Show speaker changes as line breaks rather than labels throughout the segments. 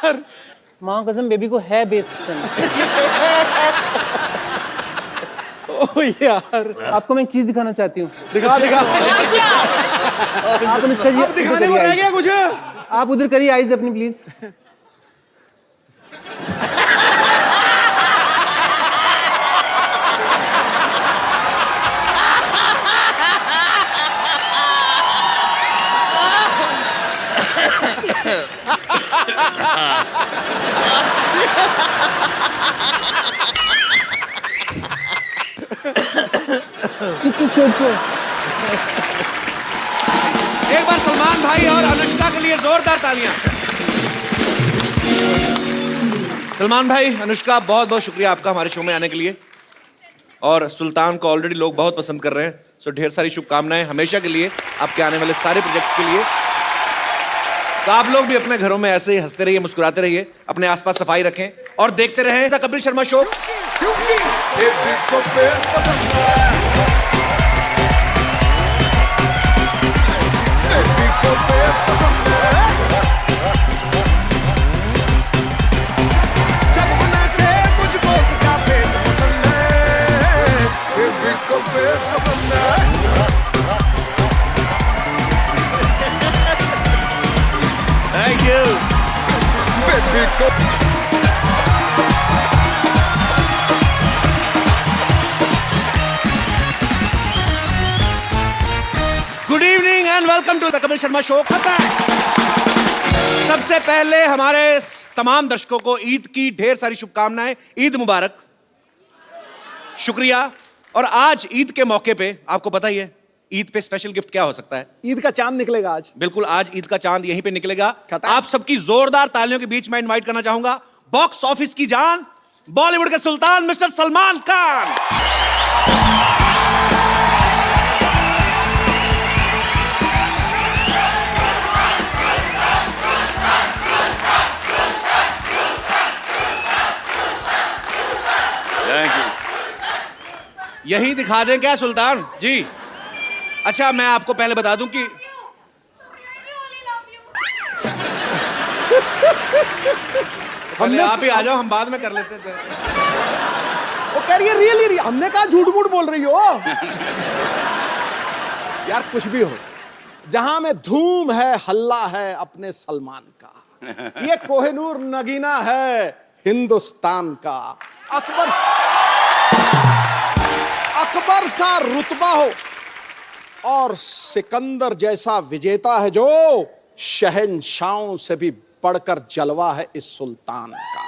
यार,
माँ कसम बेबी को है बेपसंद।
ओ यार,
आपको मैं एक चीज दिखाना चाहती हूँ।
दिखा दिखा।
आप इसका
अब दिखाने को रह गया कुछ?
आप उधर करिए आइज अपनी प्लीज।
एक बार सलमान भाई और अनुष्का के लिए जोरदार तालियां। सलमान भाई, अनुष्का, बहुत बहुत शुक्रिया आपका हमारे शो में आने के लिए। और सुल्तान को ऑलरेडी लोग बहुत पसंद कर रहे हैं, सो ढेर सारी शुभकामनाएं हमेशा के लिए आपके आने वाले सारे प्रोजेक्ट्स के लिए। तो आप लोग भी अपने घरों में ऐसे ही हंसते रहिए, मुस्कुराते रहिए, अपने आसपास सफाई रखें और देखते रहें the Kapil Sharma show.
Thank you.
Good evening and welcome to the Kapil Sharma show. सबसे पहले हमारे तमाम दर्शकों को ईद की ढेर सारी शुभकामनाएं। ईद मुबारक, शुक्रिया। और आज ईद के मौके पे आपको पता ही है ईद पे स्पेशल गिफ्ट क्या हो सकता है?
ईद का चांद निकलेगा आज।
बिल्कुल, आज ईद का चांद यहीं पे निकलेगा।
खतरा।
आप सबकी जोरदार तालियों के बीच में इनवाइट करना चाहूंगा बॉक्स ऑफिस की जान, बॉलीवुड के सुल्तान mister Salman Khan.
Thank you.
यही दिखा दें क्या सुल्तान जी? अच्छा, मैं आपको पहले बता दूं कि पहले आप ही आ जाओ, हम बाद में कर लेते थे।
वो कह रही है रियली, हमने कहा झूठ मूठ बोल रही हो। यार कुछ भी हो, जहां में धूम है हल्ला है अपने सलमान का। ये कोहिनूर नगीना है हिंदुस्तान का। अकबर सा रुतबा हो और सिकंदर जैसा विजेता है जो शहंशाहों से भी बढ़कर जलवा है इस सुल्तान का।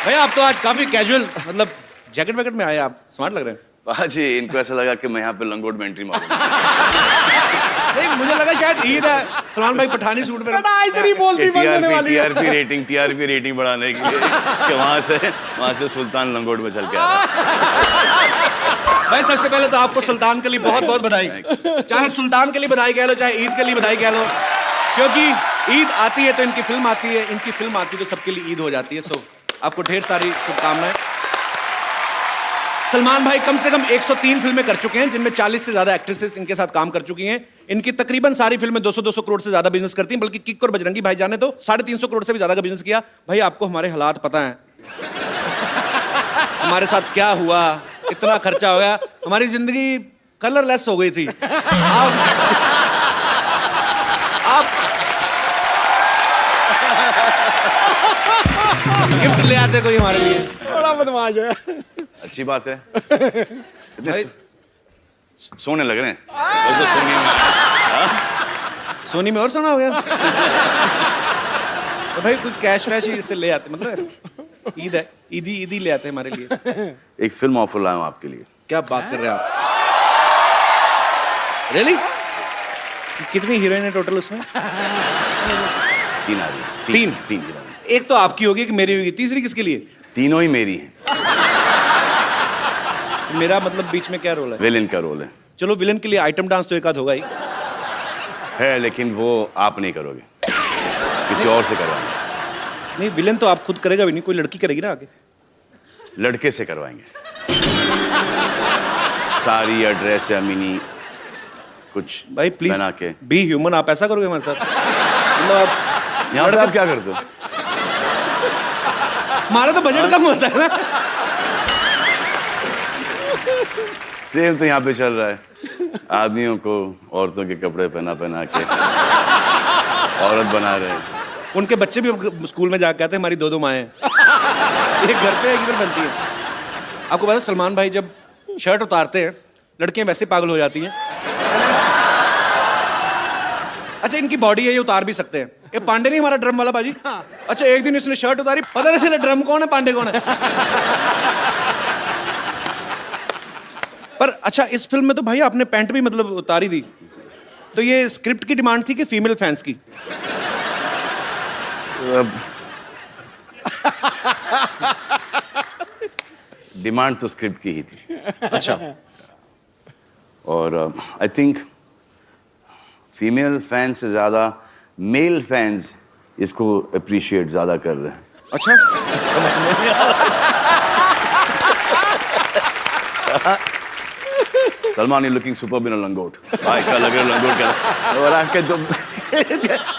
भैया, आप तो आज काफी कैजुअल, मतलब जैकेट वैकेट में आए, आप स्मार्ट लग रहे हैं।
जी, इनको ऐसा लगा कि मैं यहाँ पे लंगोट में एंट्री मारूंगा।
नहीं, मुझे लगा शायद ईद है, सलमान भाई पठानी सूट में।
आज तेरी बोलती बंद होने वाली है।
टीआरपी रेटिंग बढ़ाने के लिए कि वहां से सुल्तान लंगोट में चल के आ रहा है।
भाई, सबसे पहले तो आपको सुल्तान के लिए बहुत बहुत बधाई। चाहे सुल्तान के लिए बधाई कह लो, चाहे ईद के लिए बधाई कह लो, क्योंकि ईद आती है तो इनकी फिल्म आती है, इनकी फिल्म आती है तो सबके लिए ईद हो जाती है। सो आपको ढेर सारी शुभकामनाएं। सलमान भाई कम से कम 103 फिल्में कर चुके हैं, जिनमें 40 से ज्यादा एक्ट्रेसेस इनके साथ काम कर चुकी हैं। इनकी तकरीबन सारी फिल्में 200-200 करोड़ से ज्यादा बिजनेस करती हैं, बल्कि किक और बजरंगी भाईजान ने तो 350 करोड़ से भी ज्यादा का बिजनेस किया। भाई, आपको हमारे हालात पता हैं, हमारे साथ क्या हुआ, इतना खर्चा हो गया, हमारी जिंदगी कलरलेस हो गई थी। आप गिफ्ट ले आते कोई हमारे लिए।
बड़ा बदमाश है।
अच्छी बात है। इतने सोने लग रहे हैं। तो सोनी में
सोनी में और सोना हो गया। तो भाई कुछ कैश वैश ही इससे ले आते, मतलब ईद है, ईदी ले आते हमारे लिए।
एक फिल्म ऑफर लाया हूं आपके लिए।
क्या बात कर रहे हैं आप? रियली? कितनी हीरोइन है टोटल उसमें?
3 आ रही। 3 हीरोइन।
एक तो आपकी होगी, कि मेरी होगी, तीसरी किसके लिए?
तीनों ही मेरी हैं।
मेरा मतलब बीच में क्या रोल है?
विलेन का रोल है।
चलो, विलेन के लिए आइटम डांस तो एक आध होगा ही
है, लेकिन वो आप नहीं करोगे, किसी और से करवाएंगे।
नहीं, विलेन तो आप खुद करेगा भी नहीं, कोई लड़की करेगी ना आगे।
लड़के से करवाएंगे। सारी या ड्रेस या मिनी कुछ
भाई प्लीज
पहना के।
बी ह्यूमन, आप ऐसा करोगे हमारे साथ? मतलब आप
यहाँ पे आप क्या करते हो?
हमारा तो बजट कम होता है ना।
सेम तो यहाँ पे चल रहा है, आदमियों को औरतों के कपड़े पहना पहना के औरत बना रहे हैं।
उनके बच्चे भी अब स्कूल में जाकर कहते हैं हमारी 2-2 माएँ हैं। एक घर पे एक इधर बनती है। आपको पता है सलमान भाई जब शर्ट उतारते हैं लड़कियां वैसे पागल हो जाती हैं। अच्छा इनकी बॉडी है, ये उतार भी सकते हैं। ये पांडे नहीं हमारा ड्रम वाला बाजी? अच्छा एक दिन इसने शर्ट उतारी, पता नहीं चला ड्रम कौन है पांडे कौन है। पर अच्छा इस फिल्म में तो भाई आपने पैंट भी मतलब उतारी दी, तो ये स्क्रिप्ट की डिमांड थी कि फीमेल फैंस की?
डिमांड तो स्क्रिप्ट की ही थी।
अच्छा
और आई थिंक फीमेल फैंस से ज़्यादा मेल फैंस इसको अप्रिशिएट ज़्यादा कर रहे हैं।
अच्छा
समझ में नहीं आ रहा। सलमान यू लुकिंग सुपर्ब इन अ लंगोट। भाई क्या लग रहा है लंगोट क्या? और आके तुम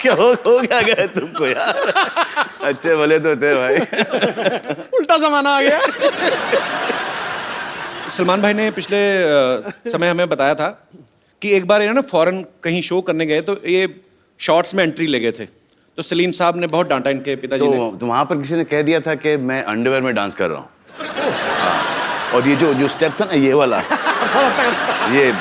क्या हो गया तुमको यार? अच्छे भले तो थे भाई।
उल्टा जमाना आ गया।
सलमान भाई ने पिछले समय हमें बताया था कि एक बार ये ना फॉरेन कहीं शो करने गए तो ये शॉर्ट्स में एंट्री ले गए थे, तो सलीम साहब ने बहुत डांटा इनके पिताजी ने।
तो वहां पर किसी ने कह दिया था कि मैं अंडरवेयर में डांस कर रहा हूँ। हाँ। और ये जो स्टेप था ना ये वाला, ये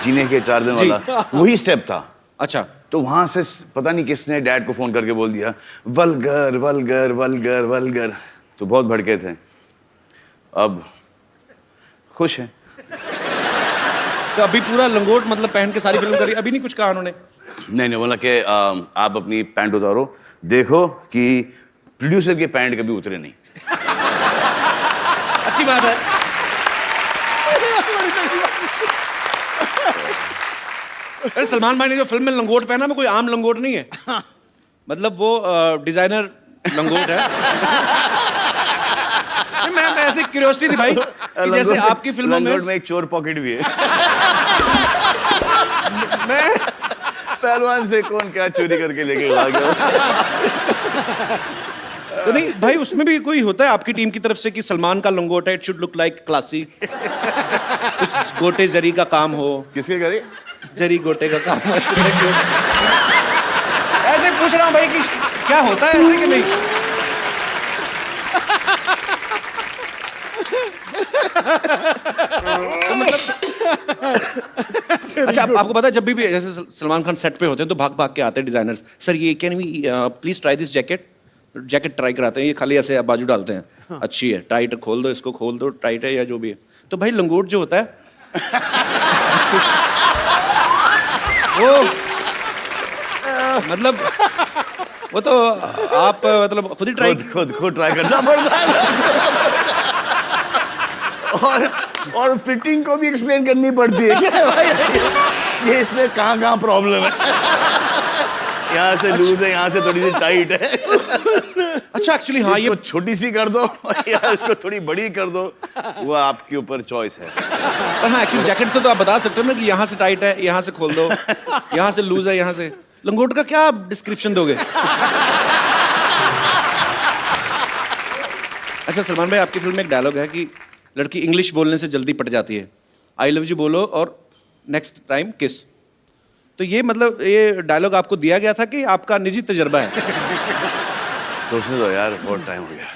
जीने के 4 दिन वाला वही स्टेप था।
अच्छा
तो वहां से पता नहीं किसने डैड को फोन करके बोल दिया वल्गर वल्गर वल्गर वल्गर, तो बहुत भड़के थे। अब खुश हैं।
तो अभी पूरा लंगोट मतलब पहन के सारी फिल्म करी, अभी नहीं कुछ कहा उन्होंने?
नहीं बोला कि आप अपनी पैंट उतारो, देखो कि प्रोड्यूसर के पैंट कभी उतरे नहीं।
अच्छी बात है। अरे सलमान भाई ने जो फिल्म में लंगोट पहना वो कोई आम लंगोट नहीं है, मतलब वो डिजाइनर लंगोट है। मैं ऐसे क्यूरियोसिटी थी भाई कि जैसे आपकी फिल्मों में
एक चोर पॉकेट भी है।
मैं
पहलवान से कौन क्या चोरी करके लेके भाग गया।
तो नहीं भाई उसमें भी कोई होता है आपकी टीम की तरफ से कि सलमान का लंगोट है, it should look like classy, कुछ गोटे जरी का काम हो?
किसके करे?
जरी गोटे का काम हो। ऐसे पूछ रहा हूँ भाई कि क्या होता है ऐसे कि नहीं? तो मतलब अच्छा आपको पता है जब भी जैसे सलमान खान सेट पे होते हैं तो भाग भाग के आते हैं डिजाइनर्स, सर ये can we please try this jacket. Jacket try कराते हैं, ये खाली ऐसे बाजू डालते हैं, अच्छी है, टाइट खोल दो, इसको खोल दो, टाइट है या जो भी है। तो भाई लंगोट जो होता है वो मतलब वो तो आप मतलब खुद ही ट्राई
खुद ट्राई करना पड़ता है। और फिटिंग को भी एक्सप्लेन करनी पड़ती है क्या भाई? ये इसमें कहाँ प्रॉब्लम है, यहाँ से लूज है, यहाँ से थोड़ी सी टाइट है।
अच्छा एक्चुअली हाँ ये
छोटी सी कर दो या इसको थोड़ी बड़ी कर दो, वो आपके ऊपर चॉइस है।
पर हाँ एक्चुअली जैकेट से तो आप बता सकते हो ना कि यहाँ से टाइट है, यहाँ से खोल दो, यहाँ से लूज है, यहाँ से। लंगोट का क्या आप डिस्क्रिप्शन दोगे? अच्छा सलमान भाई आपकी फिल्म में एक डायलॉग है कि लड़की इंग्लिश बोलने से जल्दी पट जाती है, आई लव यू बोलो और नेक्स्ट टाइम किस। तो ये मतलब ये डायलॉग आपको दिया गया था कि आपका निजी तजर्बा है?
सोचने दो यार, बहुत टाइम हो गया।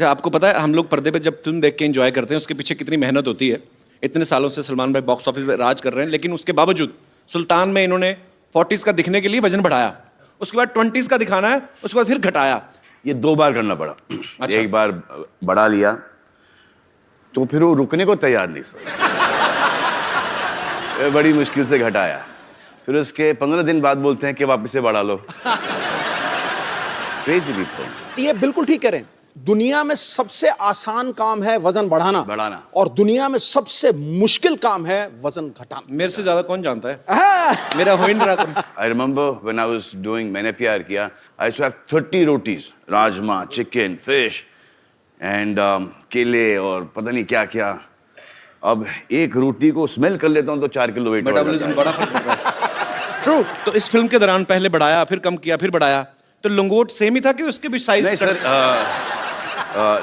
आपको पता है हम लोग पर्दे पे जब फिल्म देख के एंजॉय करते हैं उसके पीछे कितनी मेहनत होती है। इतने सालों से सलमान भाई बॉक्स ऑफिस पे राज कर रहे हैं, लेकिन उसके बावजूद सुल्तान में इन्होंने 40s का दिखने के लिए वजन बढ़ाया, उसके बाद 20s का दिखाना है, उसके बाद फिर घटाया।
ये 2 बार करना पड़ा।
अच्छा।
एक बार बढ़ा लिया तो फिर वो रुकने को तैयार नहीं सर। बड़ी मुश्किल से घटाया, फिर उसके 15 दिन बाद बोलते हैं कि वापस से बढ़ा लो। Crazy people.
ये बिल्कुल ठीक कह रहे हैं। दुनिया में सबसे आसान काम है वजन बढ़ाना और दुनिया में सबसे मुश्किल काम है वजन घटाना।
मेरे से ज्यादा कौन जानता है? मेरा हो ही नहीं रहा।
I remember when I was doing मैंने प्यार किया, I used to have 30 rotis, rajma, chicken, fish and केले और पता नहीं क्या क्या। अब एक रोटी को स्मेल कर लेता हूँ तो 4 किलो वेट।
मेटाबॉलिज्म बड़ा फर्क पड़ रहा है। ट्रू। तो इस फिल्म के दौरान पहले बढ़ाया, फिर कम किया, फिर बढ़ाया, तो लंगोट सेम ही था कि उसके भी साइज?
नहीं सर,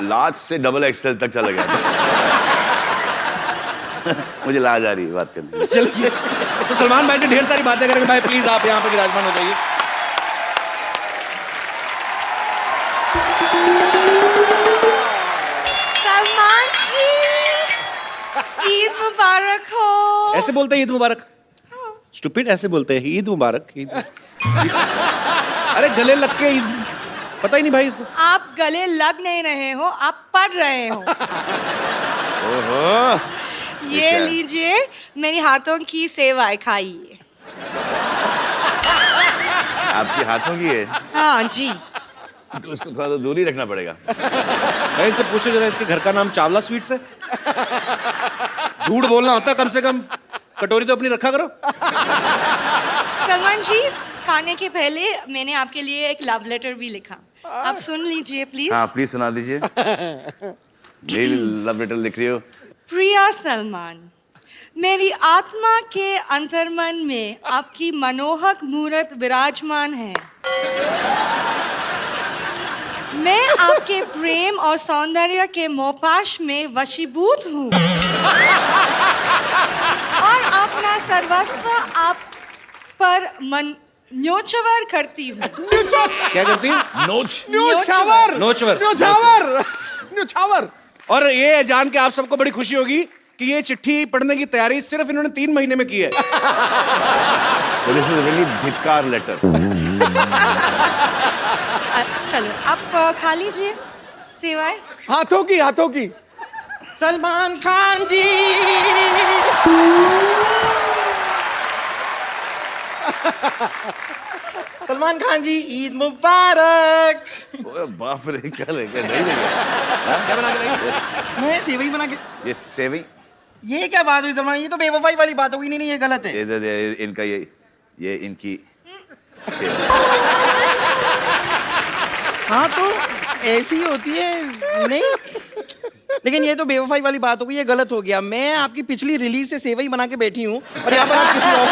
लार्ज से XXL तक चला गया था। मुझे लाज आ रही है बात करने।
चलिए, तो सलमान भाई से ढेर सारी बातें करेंगे। भाई प्लीज आप यहाँ पे विराजमान हो जाइए।
सलमान जी, ईद मुबारक हो।
ऐसे बोलते हैं ईद मुबारक? स्टूपिड, ऐसे बोलते हैं ईद मुबारक। अरे गले लग के ईद, पता ही नहीं भाई इसको।
आप गले लग नहीं रहे हो, आप पढ़ रहे हो।
ओहो,
ये लीजिए मेरी हाथों की सेवाएं खाइए।
आपके हाथों की है?
हाँ जी।
तो उसको थोड़ा सा दूर ही रखना पड़ेगा।
भाई इनसे पूछो जरा, इसके घर का नाम चावला स्वीट्स है? झूठ बोलना होता कम से कम, कटोरी तो अपनी रखा करो।
सलमान जी, खाने के पहले मैंने आपके लिए एक लव लेटर भी लिखा, आप सुन लीजिए प्लीज।
हाँ प्लीज सुना दीजिए। ये लव लेटर लिख रही हो?
प्रिया सलमान, मेरी आत्मा के अंतर्मन में आपकी मनोहक मूर्त विराजमान है। मैं आपके प्रेम और सौंदर्य के मोहपाश में वशीभूत हूँ और अपना सर्वस्व आप पर मन न्योछावर करती हूँ।
क्या करती है?
न्योछावर।
और ये जान के आप सबको बड़ी खुशी होगी कि ये चिट्ठी पढ़ने की तैयारी सिर्फ इन्होंने 3 महीने में की है।
दिस इज रियली धिक्कार लेटर।
चलो आप खा लीजिए सेवाएं।
हाथों की।
सलमान खान जी। सलमान खान जी, ईद मुबारक।
ओए बाप रे, क्या लेके नहीं लेके?
क्या बना के लाएंगे?
मैं सेवई बना के।
ये सेवई?
ये क्या बात हुई सलमान? ये तो बेवफाई वाली बात हो गई। नहीं, ये गलत है।
ये इनका ये इनकी सेवई।
हाँ तो ऐसी होती है नहीं, लेकिन ये तो बेवफाई वाली बात हो गई, ये गलत हो गया। मैं आपकी पिछली रिलीज से सेवई बना के बैठी हूँ और यहाँ पर आप किसी और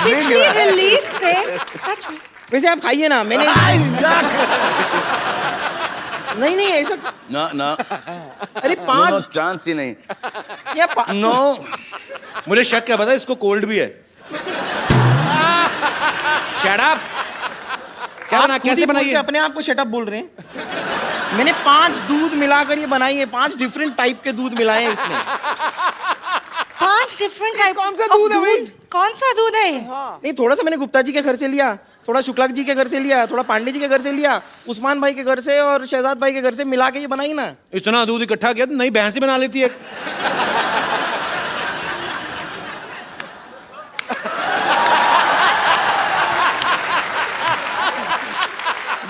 पिछली रिलीज से। सच में?
वैसे आप खाइए ना। मैंने नहीं ऐसा
ना
अरे 5
चांस ही नहीं।
नो,
मुझे शक क्या पता, इसको कोल्ड भी है। Shut up. क्या बना, कैसे बनाई?
अपने आप को शट अप बोल रहे हैं। मैंने 5 दूध मिलाकर ये बनाई है। 5 डिफरेंट टाइप के दूध मिलाए हैं इसमें।
5 डिफरेंट टाइप।
कौन सा दूध है भाई?
कौन सा दूध है?
नहीं, थोड़ा सा मैंने गुप्ता जी के घर से लिया, थोड़ा शुक्ला जी के घर से लिया, थोड़ा पांडे जी के घर से लिया, उस्मान भाई के घर से और शहजाद भाई के घर से मिला के ये बनाई ना।
इतना दूध इकट्ठा किया तो नई भैंस ही बना लेती है।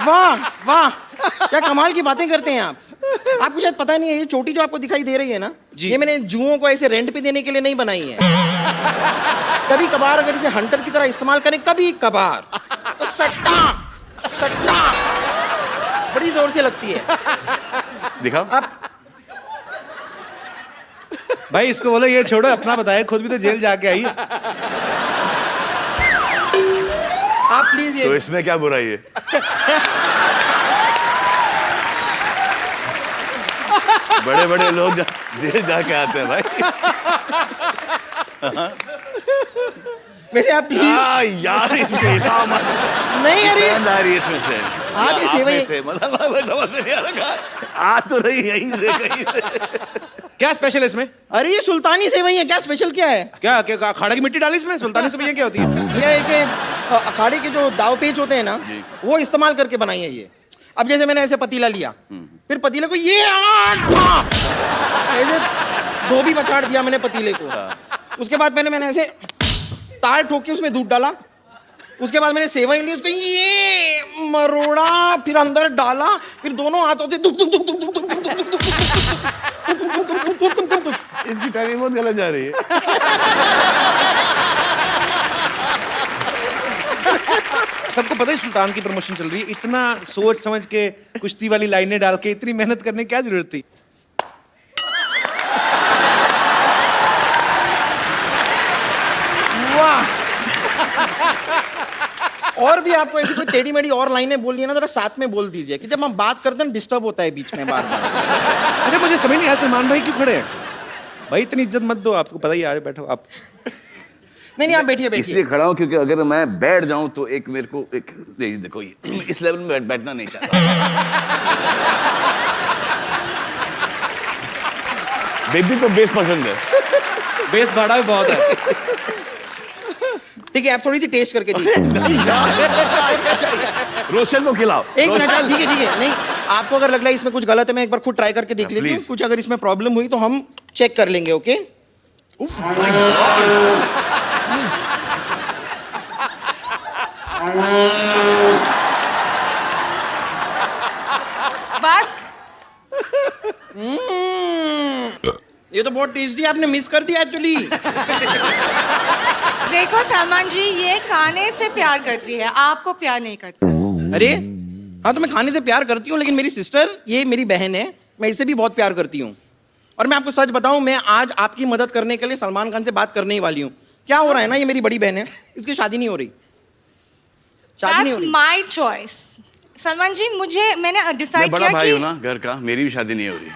वाह वाह, क्या कमाल की बातें करते हैं आप। आपको शायद पता नहीं है, ये चोटी जो आपको दिखाई दे रही है ना, ये मैंने जुओं को ऐसे रेंट पे देने के लिए नहीं बनाई है। कभी कभार अगर इसे हंटर की तरह इस्तेमाल करें, कभी कभार, तो सट्टा सट्टा बड़ी जोर से लगती है।
दिखाओ
आप
भाई इसको बोलो ये छोड़ो, अपना बताए, खुद भी तो जेल जाके आई।
आप प्लीज ये
तो इसमें क्या बुराई है? बड़े बड़े लोग जेल जाके आते हैं भाई।
वैसे आप प्लीज
यार इसमें
नहीं, अरे
आ रही है इसमें से।
आप ये सेवई
से मतलब समझ में नहीं आ रहा, आ तो रही यहीं से कहीं से।
क्या स्पेशल है इसमें?
अरे ये सुल्तानी सेवई है, क्या स्पेशल क्या है?
क्या क्या अखाड़े की मिट्टी डाली इसमें? सुल्तानी सेवइयां क्या होती है?
ये कि अखाड़े के जो दाव पेच होते हैं ना, वो इस्तेमाल करके बनाई है ये। अब जैसे मैंने ऐसे पतीला लिया, फिर पतीले को ये ऐसे धोबी पछाड़ दिया मैंने पतीले को। उसके बाद मैंने ऐसे तार ठोक के उसमें दूध डाला। उसके बाद मैंने सेवई ली, उसको ये मरोड़ा, फिर अंदर डाला, फिर दोनों हाथों से दुख दुख दुख दुख दुख दुख दुख दुख दुख दुख।
इसकी टाइमिंग बहुत गलत जा रही है।
सबको पता है सुल्तान की प्रमोशन चल रही है, इतना सोच समझ के कुश्ती वाली लाइनें डाल के इतनी मेहनत करने की क्या जरूरत थी?
वाह। और भी आपको ऐसी कोई टेढ़ी मेढ़ी और लाइनें बोलनी है ना, जरा साथ में बोल दीजिए कि जब हम बात करते हैं डिस्टर्ब होता है बीच में बार बार।
अच्छा मुझे समझ नहीं आया सलमान भाई क्यों खड़े हैं? भाई इतनी इज्जत मत दो, आपको पता ही है, बैठो आप।
नहीं आप बैठिए
इसलिए
बैठिए।
खड़ा हूं क्योंकि अगर मैं बैठ जाऊं तो एक मेरे को एक नहीं, देखो ये इस लेवल में बैठना नहीं चाहता। बेबी को बेस पसंद है।
बेस भाड़ा भी बहुत है।
ठीक है, आप थोड़ी सी टेस्ट करके दीजिए।
रोशन को खिलाओ।
एक मिनट, ठीक है नहीं, आपको अगर लग रहा है इसमें कुछ गलत है, मैं एक बार खुद ट्राई करके देख लेती हूँ।
please.
कुछ अगर इसमें प्रॉब्लम हुई तो हम चेक कर लेंगे। ओके
बस
ये तो बहुत टेस्टी, आपने मिस कर दिया एक्चुअली।
देखो सलमान जी, ये खाने से प्यार करती है, आपको प्यार नहीं करती।
अरे हाँ, तो मैं खाने से प्यार करती हूँ, लेकिन मेरी सिस्टर, ये मेरी बहन है, मैं इससे भी बहुत प्यार करती हूँ। और मैं आपको सच बताऊं, मैं आज आपकी मदद करने के लिए सलमान खान से बात करने ही वाली हूँ। क्या हो रहा है ना, ये मेरी बड़ी बहन है, इसकी शादी नहीं हो रही, शादी नहीं हो
That's
रही।
my choice. सलमान जी, मैंने
मैं
डिसाइड
बड़ा
किया
भाई हूं
कि
ना घर का, मेरी भी शादी नहीं हो रही।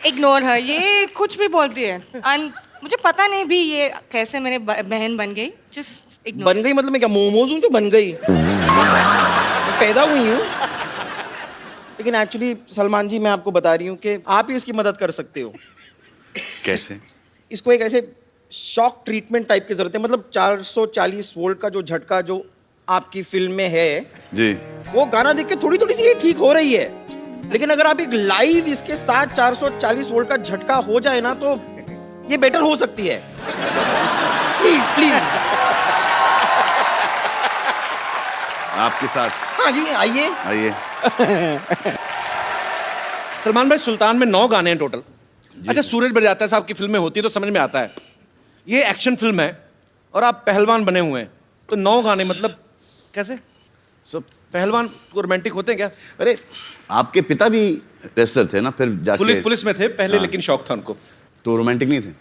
इग्नोर है, ये कुछ भी बोलती है। मुझे पता नहीं भी ये कैसे मेरे बहन बन गई। Just ignore.
बन गई मतलब मैं क्या मोमोज हूँ जो बन गई? मैं पैदा हुई हूँ। लेकिन एक्चुअली सलमान जी, मैं आपको बता रही हूँ कि आप ही इसकी मदद कर सकते हो।
कैसे?
इसको एक ऐसे शॉक ट्रीटमेंट टाइप की जरूरत है, मतलब 440 वोल्ट का जो झटका जो आपकी फिल्म में है,
जी
वो गाना देख के थोड़ी थोड़ी सी ये ठीक हो रही है। लेकिन अगर आप एक लाइव इसके साथ 440 वोल्ट का झटका हो जाए ना, तो ये बेटर हो सकती है। Please please.
आपके साथ
हाँ जी, आइए।
आइए।
सलमान भाई, सुल्तान में 9 गाने हैं टोटल। अच्छा, सूरज बरजात्या साहब की फिल्में होती है तो समझ में आता है, ये एक्शन फिल्म है और आप पहलवान बने हुए हैं, तो 9 गाने मतलब कैसे?
सब
पहलवान को रोमांटिक होते हैं क्या?
अरे आपके पिता भी रेसलर थे ना, फिर जाके
पुलिस में थे पहले,
हाँ।
लेकिन शौक था उनको।
तो रोमांटिक नहीं थे?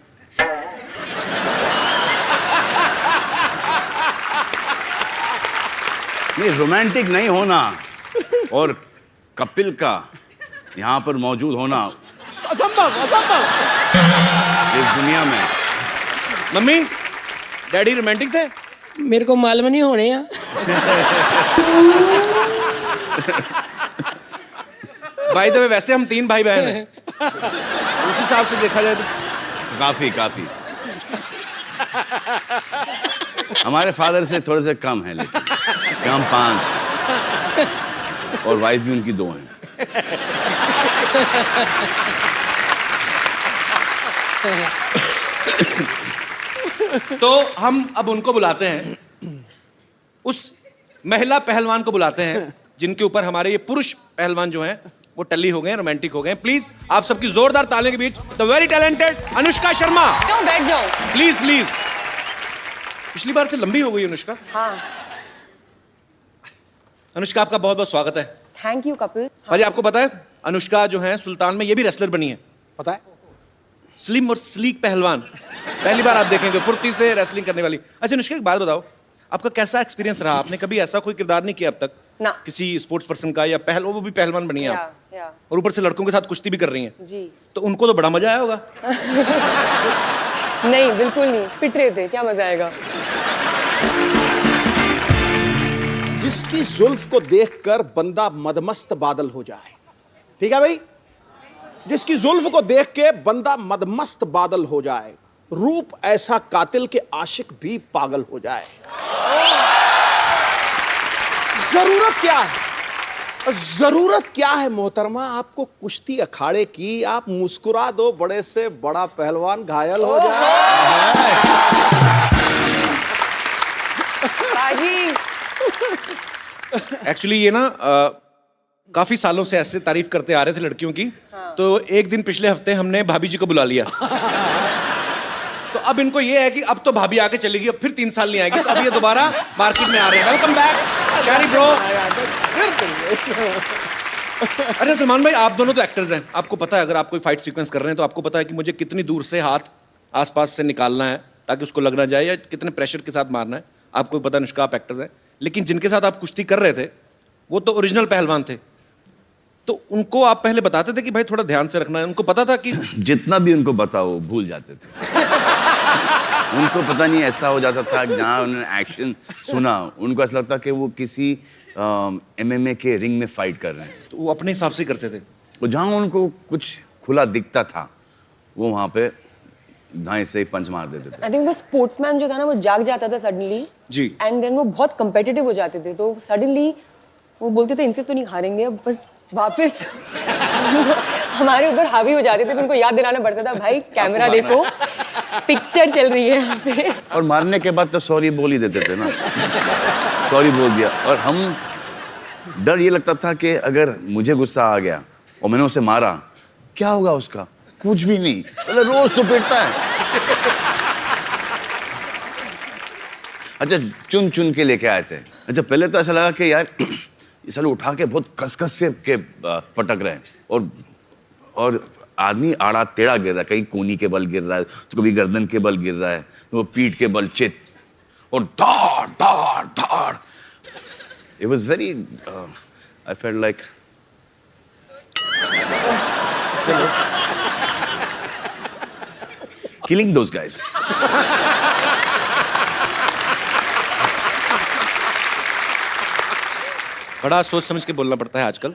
नहीं, रोमांटिक नहीं होना और कपिल का यहाँ पर मौजूद होना
असंभव असंभव।
इस दुनिया में।
मम्मी डैडी रोमांटिक थे?
मेरे को मालूम नहीं होने या
भाई तो वैसे हम 3 भाई बहन हैं, उस हिसाब से देखा जाए तो
काफी काफी हमारे फादर से थोड़े से कम है, लेकिन कम 5 और वाइफ भी उनकी 2 हैं।
तो हम अब उनको बुलाते हैं, उस महिला पहलवान को बुलाते हैं जिनके ऊपर हमारे ये पुरुष पहलवान जो हैं वो टल्ली हो गए, रोमांटिक हो गए। प्लीज आप सबकी जोरदार तालियों के बीच the very talented Anushka Sharma.
क्यों बैठ जाओ।
Please please. पिछली बार से लंबी हो गई अनुष्का।
हाँ,
अनुष्का, आपका बहुत बहुत स्वागत है।
Thank you Kapil.
भाजी, आपको पता है अनुष्का जो है सुल्तान में ये भी रेसलर बनी है।
पता है?
स्लिम और स्लीक पहलवान, पहली बार आप देखेंगे फुर्ती से रेसलिंग करने वाली। अच्छा अनुष्का, एक बात बताओ, आपका कैसा एक्सपीरियंस रहा? आपने कभी ऐसा कोई किरदार नहीं किया अब तक
ना।
किसी स्पोर्ट्स पर्सन का, या वो भी पहलवान बनी है आप,
या
और ऊपर से लड़कों के साथ कुश्ती भी कर रही हैं,
जी।
तो उनको तो बड़ा मजा आया होगा।
नहीं, बिल्कुल नहीं, पिट रहे थे, क्या मजा आएगा।
जिसकी जुल्फ को देखकर बंदा मदमस्त बादल हो जाए, ठीक है भाई? जिसकी जुल्फ को देख के बंदा मदमस्त बादल हो जाए, रूप ऐसा कातिल के आशिक भी पागल हो जाए। जरूरत क्या है? जरूरत क्या है मोहतरमा आपको कुश्ती अखाड़े की? आप मुस्कुरा दो, बड़े से बड़ा पहलवान घायल हो जाए।
बाजी
एक्चुअली ये ना काफी सालों से ऐसे तारीफ करते आ रहे थे लड़कियों की। तो एक दिन पिछले हफ्ते हमने भाभी जी को बुला लिया। तो अब इनको ये है कि अब तो भाभी आके चलेगी, अब फिर 3 साल नहीं आएगी, तो अब ये दोबारा मार्केट में आ रहे हैं। वेलकम बैक शैरी ब्रो। अच्छा सलमान भाई, आप दोनों तो एक्टर्स हैं, आपको पता है अगर आप कोई फाइट सीक्वेंस कर रहे हैं तो आपको पता है कि मुझे कितनी दूर से हाथ आसपास से निकालना है ताकि उसको लग ना जाए, या कितने प्रेशर के साथ मारना है। आपको पता है अनुष्का, आप एक्टर्स हैं, लेकिन जिनके साथ आप कुश्ती कर रहे थे वो तो ओरिजिनल पहलवान थे, तो उनको आप पहले बताते थे कि भाई थोड़ा ध्यान से रखना है? उनको पता था कि
जितना भी उनको बताओ भूल जाते थे। उनको पता नहीं ऐसा हो जाता था जहाँ उन्होंने एक्शन सुना उनको ऐसा लगता कि वो किसी MMA के रिंग में फाइट कर रहे हैं।
तो वो अपने हिसाब से करते थे।
तो जहाँ उनको कुछ खुला दिखता था वो वहाँ पे दाएं से पंच मार देते थे।
आई थिंक वो स्पोर्ट्समैन जो था ना वो जाग जाता था सडनली
जी।
एंड देन वो बहुत कंपेटिटिव हो जाते थे, तो सडनली वो बोलते थे इनसे तो नहीं हारेंगे, अब बस वापस हमारे ऊपर हावी हो जाते थे। तो उनको याद दिलाना पड़ता था, भाई कैमरा देखो, पिक्चर चल रही है यहाँ पे।
और मारने के बाद तो सॉरी बोल ही देते थे ना। सॉरी बोल दिया। और हम डर ये लगता था कि अगर मुझे गुस्सा आ गया और मैंने उसे मारा, क्या होगा उसका? कुछ भी नहीं, मतलब रोज तो पिटता है। अच्छा चुन चुन के लेके आए थे। अच्छा पहले तो ऐसा लगा कि यार ये साले उठा के बहुत कस से के पटक रहे हैं, और आदमी आड़ा टेढ़ा गिर रहा है, कहीं कोनी के बल गिर रहा है, तो कभी गर्दन के बल गिर रहा है, तो वो पीठ के बल चित, और धाड़ धाड़ धाड़। It was very I felt like killing those guys.
बड़ा सोच समझ के बोलना पड़ता है आजकल।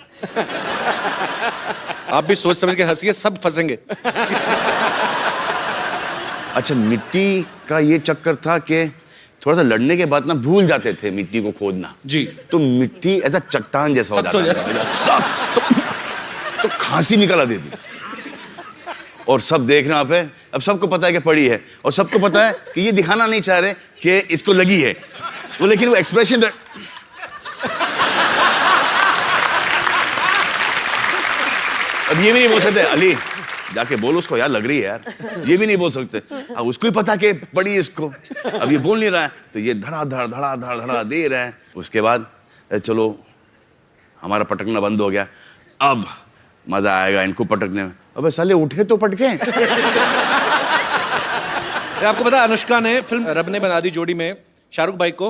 आप भी सोच समझ के हंसिए, सब फंसेंगे।
अच्छा मिट्टी का ये चक्कर था कि थोड़ा सा लड़ने के बाद ना भूल जाते थे मिट्टी को खोदना।
जी।
तो मिट्टी ऐसा चट्टान जैसा हो
सख्त हो
जाता था। सब तो खांसी निकल आती थी। और सब देखना पे, अब सबको पता है कि पड़ी है, और सबको पता है कि ये दिखाना नहीं चाह रहे कि इसको लगी है वो, लेकिन वो एक्सप्रेशन अब ये भी नहीं बोल सकते, अली जाके बोल उसको यार लग रही है यार, ये भी नहीं बोल सकते। अब उसको ही पता कि पड़ी इसको, अब ये बोल नहीं रहा है, तो ये धड़ा धड़ धड़ा धड़ धड़ा दे रहा है। उसके बाद चलो हमारा पटकना बंद हो गया, अब मजा आएगा इनको पटकने में। अबे साले उठे तो पटके।
आपको पता अनुष्का ने फिल्म रब ने बना दी जोड़ी में शाहरुख भाई को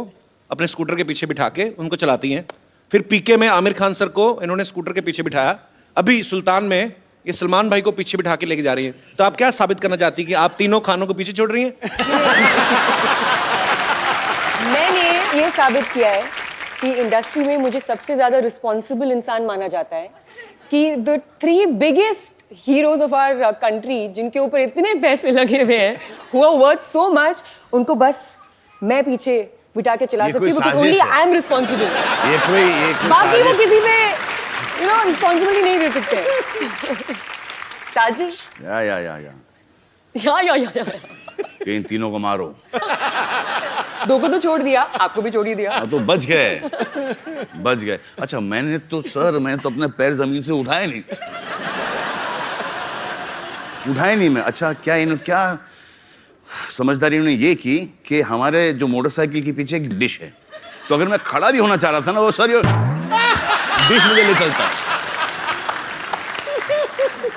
अपने स्कूटर के पीछे बिठा के उनको चलाती हैं। फिर पीके में आमिर खान सर को इन्होंने स्कूटर के पीछे बिठाया। अभी सुल्तान में ये सलमान भाई को पीछे बिठा के लेके जा रही हैं। तो आप क्या साबित करना चाहती हैं कि आप तीनों खानों को पीछे छोड़ रही हैं?
मैंने ये साबित किया है कि इंडस्ट्री में मुझे सबसे ज्यादा रिस्पॉन्सिबल इंसान माना जाता है, कि the 3 biggest heroes of our country जिनके ऊपर इतने पैसे लगे हुए हैं, who are worth so much, उनको बस मैं पीछे बिठा के चला सकती हूँ, because only I am responsible।
ये कोई
बाकी वो किसी पे रिस्पॉन्सिबिलिटी नहीं दे सकते। साजिश
या कि इन तीनों को मारो।
2 को तो छोड़ दिया, आपको भी छोड़ ही दिया।
तो बच गए। अच्छा मैंने तो अपने पैर जमीन से उठाए नहीं मैं। अच्छा क्या समझदारी उन्होंने ये की कि हमारे जो मोटरसाइकिल के पीछे एक डिश है, तो अगर मैं खड़ा भी होना चाह रहा था ना, वो सॉरी डिश मुझे ले चलता।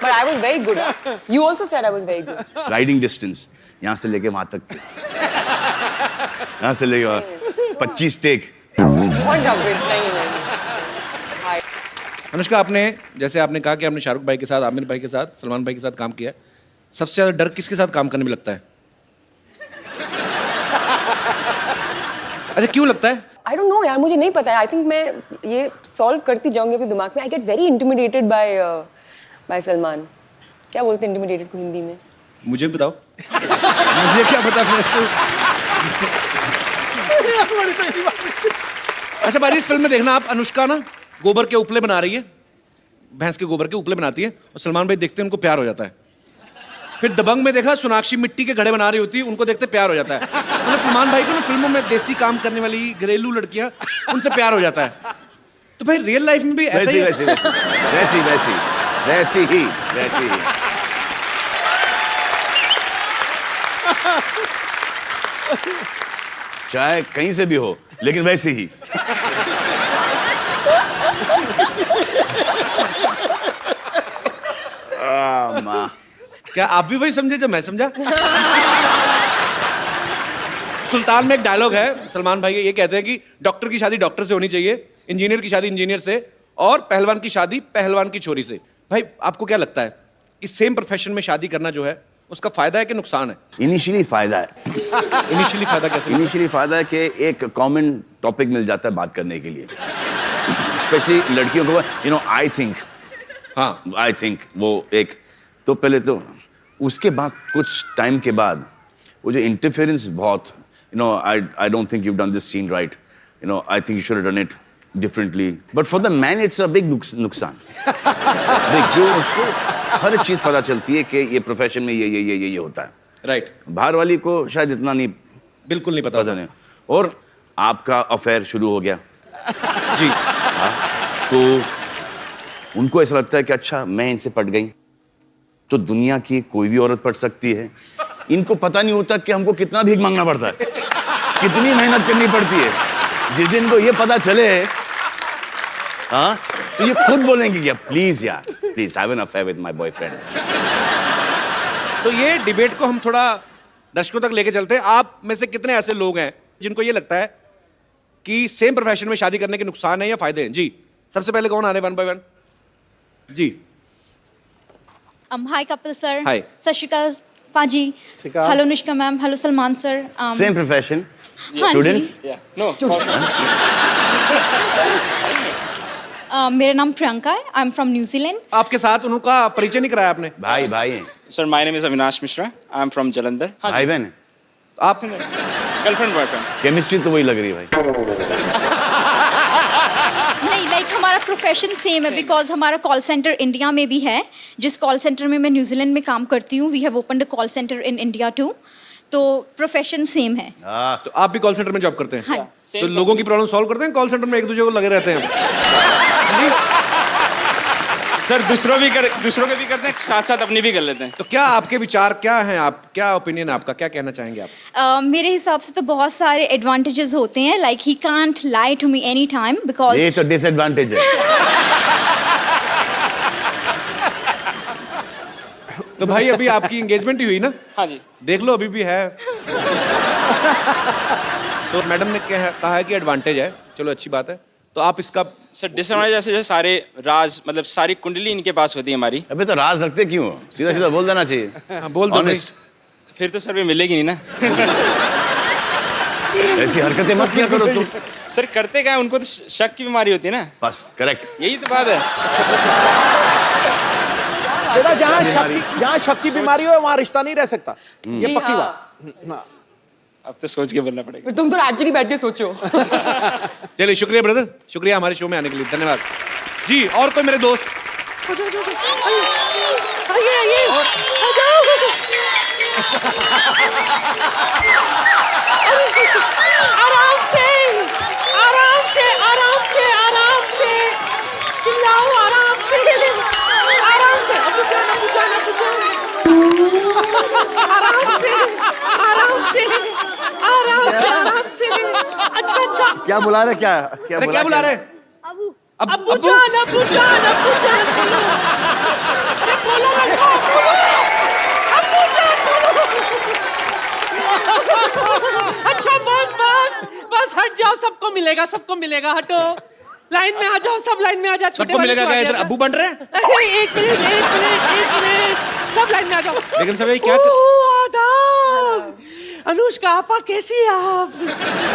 But I was very good. You also said I was very good.
Riding distance यहाँ से लेके वहां तक, यहाँ से लेके वहां 25 टेक।
What a bit, नहीं।
अनुष्का, आपने जैसे आपने कहा कि आपने शाहरुख भाई के साथ, आमिर भाई के साथ, सलमान भाई के साथ काम किया, सबसे ज्यादा डर किसके साथ काम करने में लगता है? अच्छा क्यों लगता है?
I don't know यार, मुझे नहीं पता है। I think मैं ये सॉल्व करती जाऊंगी अपने दिमाग में। I get very intimidated by Salman. क्या बोलते हैं intimidated को हिंदी में?
मुझे भी बताओ। मुझे क्या पता। अच्छा बाजी, इस फिल्म में देखना आप, अनुष्का ना गोबर के उपले बना रही है, भैंस के गोबर के उपले बनाती है, और सलमान भाई देखते हैं उनको प्यार हो जाता है। फिर दबंग में देखा सोनाक्षी मिट्टी के घड़े बना रही होती है, उनको देखते प्यार हो जाता है। मतलब सलमान भाई को ना फिल्मों में देसी काम करने वाली घरेलू लड़कियां, उनसे प्यार हो जाता है। तो भाई रियल लाइफ में भी ऐसा ही है?
वैसी ही चाहे कहीं से भी हो, लेकिन वैसी ही। माँ,
क्या आप भी वही समझे जो मैं समझा? सुल्तान में एक डायलॉग है, सलमान भाई ये कहते हैं कि डॉक्टर की शादी डॉक्टर से होनी चाहिए, इंजीनियर की शादी इंजीनियर से, और पहलवान की शादी पहलवान की छोरी से। भाई आपको क्या लगता है कि सेम प्रोफेशन में शादी करना जो है उसका फायदा है कि नुकसान है?
इनिशियली फायदा है।
इनिशियली फायदा कैसे?
इनिशियली फायदा है कि एक कॉमन टॉपिक मिल जाता है बात करने के लिए, स्पेशली लड़कियों को। यू नो, आई थिंक वो एक, तो पहले तो उसके बाद कुछ टाइम के बाद वो जो इंटरफेरेंस बहुत, you know, I don't think you done this scene right, you know, I think you should have done it differently, but for the man it's a big नुकसान। देख, जो उसको हर चीज पता चलती है कि ये प्रोफेशन में ये होता है,
राइट।
बाहर वाली को शायद इतना नहीं,
बिल्कुल नहीं पता
नहीं। और आपका अफेयर शुरू हो गया
जी,
तो उनको ऐसा लगता है कि अच्छा मैं इनसे पट गई तो दुनिया की कोई भी औरत पट सकती है। इनको पता नहीं होता कि हमको कितना भीख मांगना पड़ता है, कितनी मेहनत करनी पड़ती है। जिस दिन को ये पता चले, हाँ, तो ये खुद बोलेंगे कि प्लीज यार, please have an affair with my boyfriend.
तो ये डिबेट को हम थोड़ा दर्शकों तक लेके चलते हैं। आप में से कितने ऐसे लोग हैं जिनको ये लगता है कि सेम प्रोफेशन में शादी करने के नुकसान है या फायदे हैं? जी, सबसे पहले कौन आ रहे 1 by 1? जी,
हाय कपिल सर।
Hi.
सत श्री अकाल पाजी।
श्रीकाल।
Hello Anushka ma'am, hello Salman sir.
Same profession,
हाँ जी।
स्टूडेंट्स।
मेरा नाम प्रियंका है, आई एम फ्रॉम न्यूजीलैंड।
आपके साथ उनका परिचय नहीं कराया आपने?
भाई हैं।
Sir, my name is Avinash Mishra. I'm from Jalandhar. हाँ
भाई
जी,
बहन है।
आप
girlfriend boyfriend.
केमिस्ट्री तो वही लग रही है भाई।
नहीं, लाइक हमारा प्रोफेशन सेम है, बिकॉज हमारा कॉल सेंटर इंडिया में भी है, जिस कॉल सेंटर में मैं न्यूजीलैंड में काम करती हूँ। We have opened a call centre in India too, तो प्रोफेशन सेम है।
तो आप भी कॉल सेंटर में जॉब करते हैं?
हाँ।
तो लोगों की प्रॉब्लम सॉल्व करते हैं कॉल सेंटर में, एक दूसरे को लगे रहते हैं?
सर दूसरों के भी करते हैं, साथ साथ अपनी भी कर लेते हैं।
तो क्या आपके विचार क्या हैं, आप क्या ओपिनियन है आपका, क्या कहना चाहेंगे आप?
मेरे हिसाब से तो बहुत सारे एडवांटेजेस होते हैं, like he can't lie to me any time, because
ये तो डिसएडवांटेज है।
तो भाई अभी आपकी एंगेजमेंट ही हुई ना?
हाँ जी।
देख लो अभी भी है। तो मैडम ने कहा है कि एडवांटेज है, चलो अच्छी बात है। तो आप इसका
सर डिसएडवांटेज जैसे सारे राज, मतलब सारी कुंडली इनके पास होती है हमारी।
अबे तो राज रखते क्यों? सीधा सीधा बोल देना चाहिए।
हाँ, बोल दो भाई।
Honest.
फिर तो सर भी मिलेगी नहीं ना।
ऐसी हरकतें मत किया करो तुम।
सर करते क्या है, उनको तो शक की बीमारी होती है ना।
बस करेक्ट।
यही तो बात है।
बेटा, जहाँ शक की बीमारी हो वहाँ रिश्ता नहीं रह सकता, ये पक्की बात।
अब तो सोच के बोलना पड़ेगा।
फिर तुम तो एक्चुअली बैठ के सोचो।
चलिए शुक्रिया ब्रदर, शुक्रिया हमारे शो में आने के लिए, धन्यवाद जी। और कोई मेरे दोस्त?
आराम से, आराम से, आराम से, आराम से चिल्लाओ, आराम से, आराम से। अब आराम से, आराम से, आराम से, आराम से। अच्छा अच्छा।
क्या बुला रहे? क्या
अरे क्या बुला रहे?
अब्बू जान, अब्बू जान, अब्बू जान बोलो। अरे बोलो ना, बोलो। अब्बू जान बोलो। अच्छा बस बस बस, हट जाओ, सबको मिलेगा, सबको मिलेगा, हटो। लाइन में आ जाओ, सब लाइन में आ जाओ।
सबको मिलेगा क्या? इधर अब्बू बन रहे हैं?
एक मिनट, एक मिनट, एक मिनट, सब लाइन में आ जाओ।
लेकिन सब ये क्या
आदाब। अनुष्का आपा, कैसी है आप?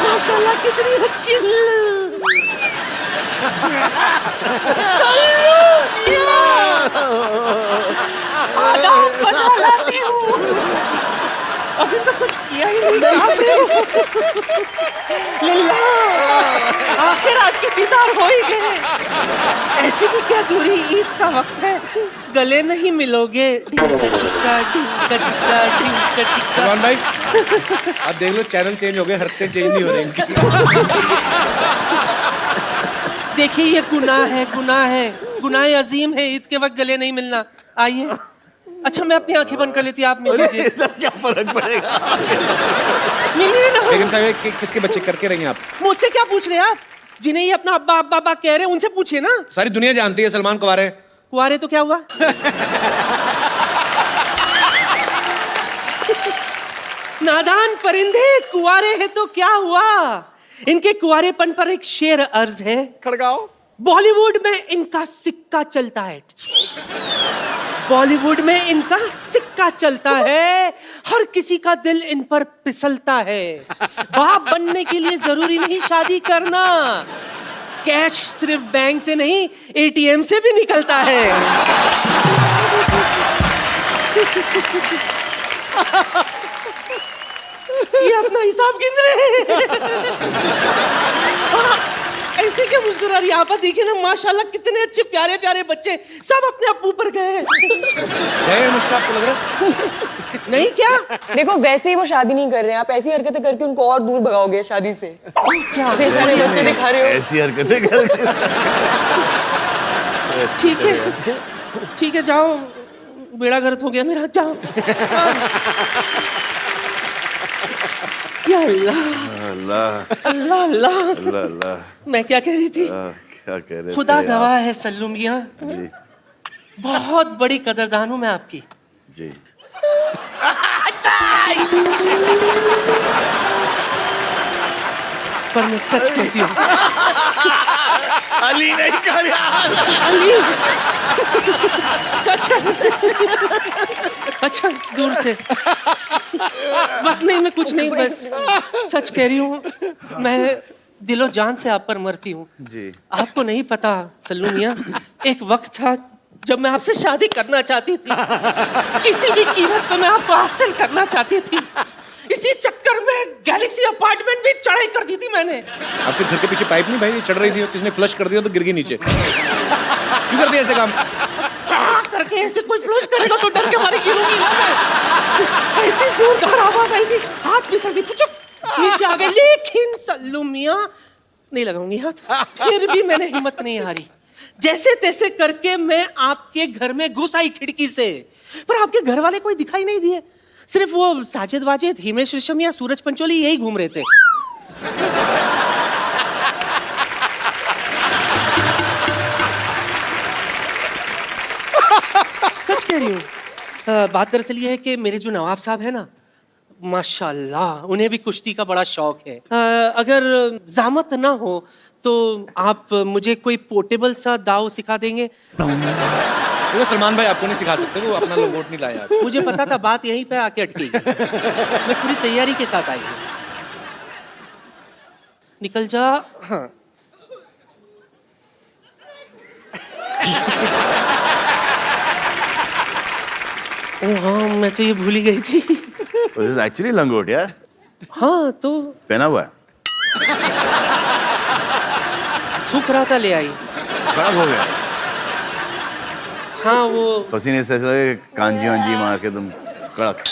माशाल्लाह कितनी अच्छी। आदाब बजा लाती हूँ। अभी तो कुछ किया ही नहीं आपने। लिल्ला
आखिर आपके दीदार हो ही गए। ऐसी भी क्या दूरी, ईद का वक्त है, गले नहीं मिलोगे।
सलमान भाई आप देख लो, चैनल चेंज हो गए, हरकतें चेंज नहीं हो रही इनकी।
देखिए ये गुनाह है, गुनाह है, गुनाह अजीम है, ईद के वक्त गले नहीं मिलना। आइए। अच्छा मैं अपनी आंखें बंद कर लेती, आप मिल लीजिए।
क्या फर्क पड़ेगा?
मिलिए ना।
लेकिन साहब किसके बच्चे करके रहेंगे आप?
मुझसे क्या पूछ रहे हैं आप? जिन्हें ये अपना अब्बा अब्बा अब्बा कह रहे हैं उनसे पूछिए ना।
सारी दुनिया जानती है सलमान कुंवारे।
कुंवारे तो क्या हुआ? नादान परिंदे, कुंवारे हैं तो क्या हुआ? इनके कुंवारेपन पर एक शेर अर्ज है।
खड़गाओ।
बॉलीवुड में इनका सिक्का चलता है। बॉलीवुड में इनका सिक्का चलता है, हर किसी का दिल इन पर फिसलता है। बाप बनने के लिए जरूरी नहीं शादी करना, कैश सिर्फ बैंक से नहीं एटीएम से भी निकलता है। ये अपना हिसाब गिन रहे हैं। ऐसे क्या मुस्कुरा रही? आप देखिए ना, माशाल्लाह कितने अच्छे प्यारे प्यारे बच्चे, सब अपने अब्बू पर गए।
मुझको आपको लग रहा है?
नहीं क्या?
देखो वैसे ही वो शादी नहीं कर रहे हैं, आप ऐसी हरकतें करके उनको और दूर भगाओगे शादी से।
क्या
इतने सारे बच्चे दिखा रहे हो।
ऐसी हरकतें करके।
ठीक है, ठीक है, जाओ, बेड़ा गर्क हो गया मेरा, जाओ। या अल्लाह
अल्लाह
अल्लाह अल्लाह
अल्लाह अल्लाह।
मैं क्या कह रही थी?
क्या कह रहे
खुदा
थे
गवाह
आप?
है सल्लू मियां,
जी
बहुत बड़ी कदरदान हूं मैं आपकी।
जी।
पर मैं सच कहती हूँ।
अली नहीं कर
अली। अच्छा दूर से। बस नहीं, मैं कुछ नहीं, बस सच कह रही हूँ, मैं दिलो जान से आप पर मरती हूँ।
जी।
आपको नहीं पता सल्लू मियां, एक वक्त था जब मैं आपसे शादी करना चाहती थी, किसी भी कीमत पर मैं आपको हासिल करना चाहती थी। इसी चक्कर में गैलेक्सी अपार्टमेंट भी चढ़ाई कर दी थी मैंने।
आपके घर के पीछे पाइप नहीं भाई चढ़ रही थी, किसने फ्लश कर दिया तो गिर गई नीचे। क्यों करती है ऐसे काम?
करके ऐसे कोई फ्लश करेगा तो डर के मारे गिरूंगी ना मैं। ऐसी जोरदार आवाज आई थी, हाथ फिसल गई, चुप नीचे आ गए। लेकिन सल्लू मियां, नहीं लगाऊंगी हाथ, फिर भी मैंने हिम्मत नहीं हारी। जैसे तैसे करके मैं आपके घर में घुस आई खिड़की से, पर आपके घर वाले कोई दिखाई नहीं दिए। सिर्फ वो साजिद वाजिद, हिमेश रेशमिया, सूरज पंचोली यही घूम रहे थे। सच कह रही हूँ। बात दरअसल ये है कि मेरे जो नवाब साहब है ना, माशाल्लाह, उन्हें भी कुश्ती का बड़ा शौक है। अगर ज़हमत ना हो तो आप मुझे कोई पोर्टेबल सा दाव सिखा देंगे?
देखो सलमान भाई आपको नहीं सिखा सकते, वो अपना लंगोट नहीं लाया।
मुझे पता था बात यहीं पे आके अटकी। मैं पूरी तैयारी के साथ आई हूँ। निकल जा। हाँ। ओ हाँ, मैं तो ये भूल ही गई थी।
This is actually लंगोट यार।
हाँ तो
पहना हुआ है।
सूख रहा था, ले आई।
खराब हो गया।
हाँ वो
पसीने से ऐसा कांजी वांजी मार के तुम कड़क।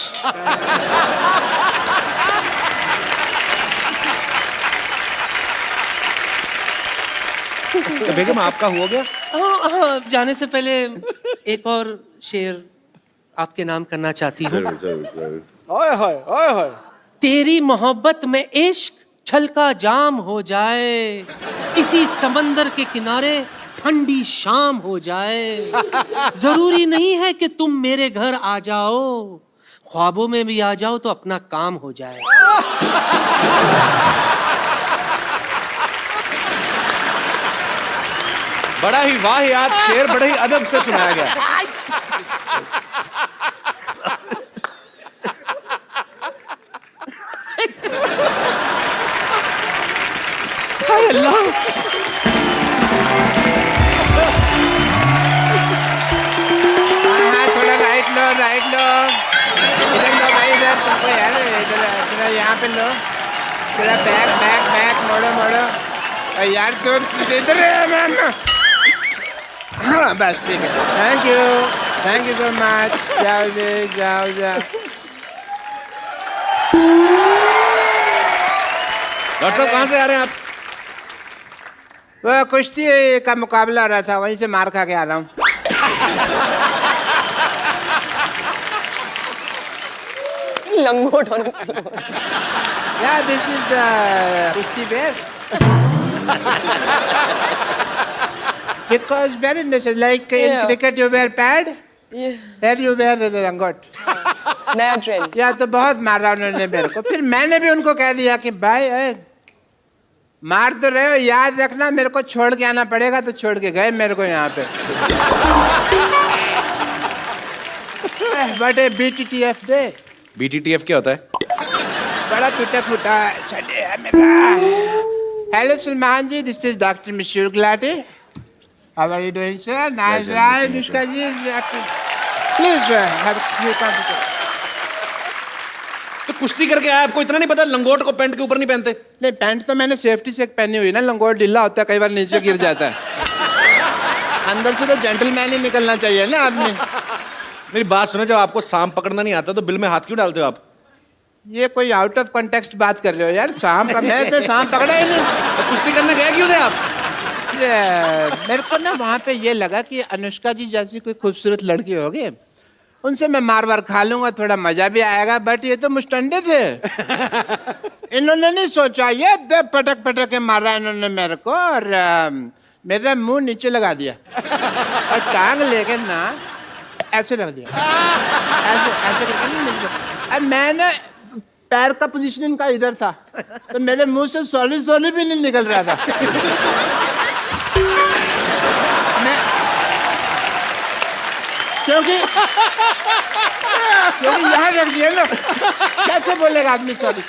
तो बेगम आपका हो गया?
हाँ हाँ, जाने से पहले एक और शेर आपके नाम करना चाहती हूँ।
ओए होए ओए होए।
तेरी मोहब्बत में इश्क छलका जाम हो जाए, किसी समंदर के किनारे ठंडी शाम हो जाए। जरूरी नहीं है कि तुम मेरे घर आ जाओ, ख्वाबों में भी आ जाओ तो अपना काम हो जाए।
बड़ा ही वाहियात शेर बड़े ही अदब से सुनाया गया।
हाय अल्लाह।
हाँ थोड़ा राइट लो इधर लो भाई, इधर तुमको यार, इधर यहाँ पे लो, थोड़ा बैक बैक बैक मोड़ो मोड़ो। यार तुम इधर हाँ बस ठीक है थैंक यू सो मच जाओ जी जाओ जाओ
डॉक्टर साहब कहाँ से आ रहे हैं आप?
वो कुश्ती का मुकाबला हो रहा था वहीं से मार खा के आ रहा हूँ
लंगोट होने
Yeah, this is the kushti bear. Because very necessary. Like in
Yeah.
cricket you wear pad, here you wear the langot.
नया ट्रेंड।
या तो बहुत मारा उन्होंने मेरे को फिर मैंने भी उनको कह दिया कि भाई मार तो रहे हो याद रखना मेरे को छोड़ के आना पड़ेगा तो छोड़ के गए मेरे को यहाँ पे but A BTTF they
BTTF क्या होता है?
बड़ा टूटा फूटा चले है मेरा hello Salman ji this is doctor Mashoor Gulati how are you doing sir nice right Anushka ji please have few contact
तो कुश्ती करके आया, आपको इतना नहीं पता लंगोट को पैंट के ऊपर नहीं पहनते?
नहीं पैंट तो मैंने सेफ्टी से पहनी हुई ना लंगोट ढीला होता है कई बार नीचे गिर जाता है अंदर से तो जेंटलमैन ही निकलना चाहिए ना आदमी
मेरी बात सुनो, जब आपको सांप पकड़ना नहीं आता तो बिल में हाथ क्यों डालते हो आप?
ये कोई आउट ऑफ कॉन्टेक्स्ट बात कर रहे हो यार सांप का मैं तो सांप पकड़ा ही नहीं
तो कुश्ती करने गए क्यों थे आप?
मेरे को ना वहाँ पे ये लगा कि अनुष्का जी जैसी कोई खूबसूरत लड़की होगी उनसे मैं मार वार खा लूंगा थोड़ा मजा भी आएगा बट ये तो मुस्टंडे थे इन्होंने नहीं सोचा ये पटक पटक के मारा इन्होंने मेरे को और मेरा मुंह नीचे लगा दिया और टांग लेके ना ऐसे रख दिया ऐसे ऐसे करके नहीं नीचे अब मैंने पैर का पोजीशन इनका इधर था तो मेरे मुंह से सॉली सॉली भी नहीं निकल रहा था मैं क्योंकि यहाँ रख दिया ना कैसे बोलेगा आदमी सॉरी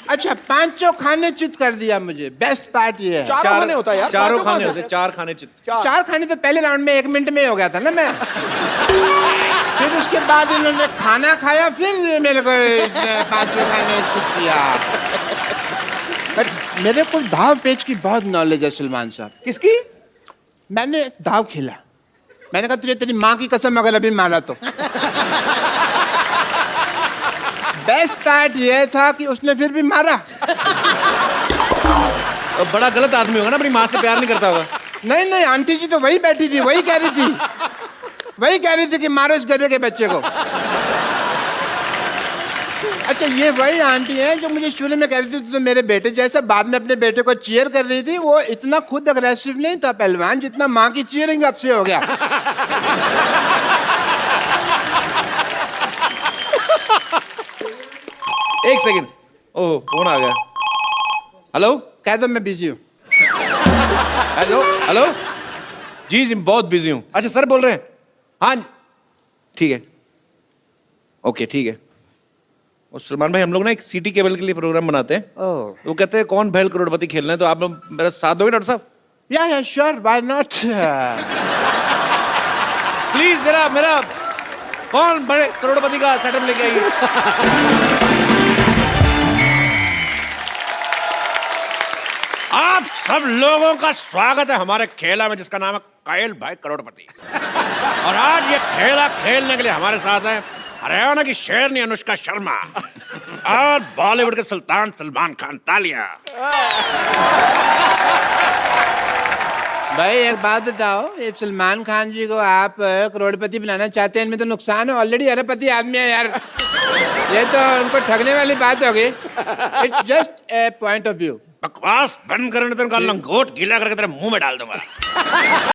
अच्छा पांचों खाने चित कर दिया मुझे बेस्ट पार्ट ये है
चारों खाने होता है यार,
चारों
पांचों
खाने
कहाँ
होते,
से?
चार खाने चित।
चार खाने तो पहले राउंड में 1 मिनट में हो गया था ना मैं फिर उसके बाद इन्होंने खाना खाया फिर मेरे को पांचों खाने चित किया बट मेरे को धाव पेच की बहुत नॉलेज है सलमान साहब
किसकी?
मैंने दाव खेला मैंने कहा तुझे तेरी माँ की कसम अगर अभी मारा तो बेस्ट पार्ट ये था कि उसने फिर भी मारा
और बड़ा गलत आदमी होगा ना, अपनी माँ से प्यार नहीं करता होगा।
नहीं नहीं आंटी जी तो वही बैठी थी वही कह रही थी कि मारो इस गधे के बच्चे को अच्छा ये वही आंटी है जो मुझे शुरू में कह रही थी तो मेरे बेटे जैसा बाद में अपने बेटे को चीयर कर रही थी वो इतना खुद अग्रेसिव नहीं था पहलवान जितना माँ की चीयरिंग अब से हो गया
एक सेकंड, ओह फोन आ गया। हेलो,
कह दो मैं बिजी हूँ
हेलो हेलो जी जी बहुत बिजी हूँ। अच्छा सर बोल रहे हैं? हाँ ठीक है, ओके ठीक है। और सलमान भाई हम लोग ना एक सिटी केबल के लिए प्रोग्राम बनाते हैं तो वो कहते हैं कौन भैल करोड़पति खेलना है तो आप लोग मेरा साथ दोगे डॉक्टर साहब?
या श्योर व्हाई नॉट
प्लीज मेरा कौन बड़े करोड़पति का सेटअप लेके आइए। आप सब लोगों का स्वागत है हमारे खेला में जिसका नाम है कायल भाई करोड़पति। और आज ये खेला खेलने के लिए हमारे साथ है हरियाणा की शेरनी अनुष्का शर्मा और बॉलीवुड के सुल्तान सलमान खान। तालियां।
भाई एक बात बताओ ये सलमान खान जी को आप करोड़पति बनाना चाहते हैं इनमें तो नुकसान है ऑलरेडी अरबपति आदमी है यार ये तो उनको ठगने वाली बात होगी it's just a point of view.
बकवास बंद करने तो उनका लंगोट गीला करके तेरे मुंह में डाल दूंगा।